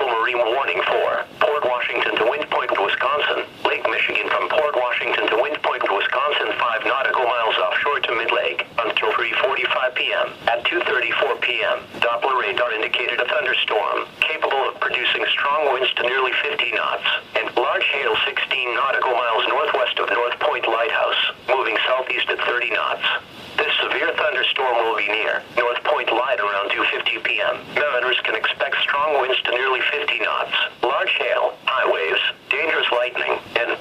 special marine warning for Port Washington to Wind Point, Wisconsin, Lake Michigan from Port Washington to Wind Point, Wisconsin, 5 nautical miles offshore to mid-lake, until 3:45 p.m. At 2:34 p.m., Doppler radar indicated a thunderstorm, capable of producing strong winds to nearly 50 knots, and large hail 16 nautical miles northwest of North Point Lighthouse, moving southeast at 30 knots. This severe thunderstorm will be near North Point Light around 2:50 p.m. Mariners can expect strong winds to nearly 50 knots, large hail, high waves, dangerous lightning, and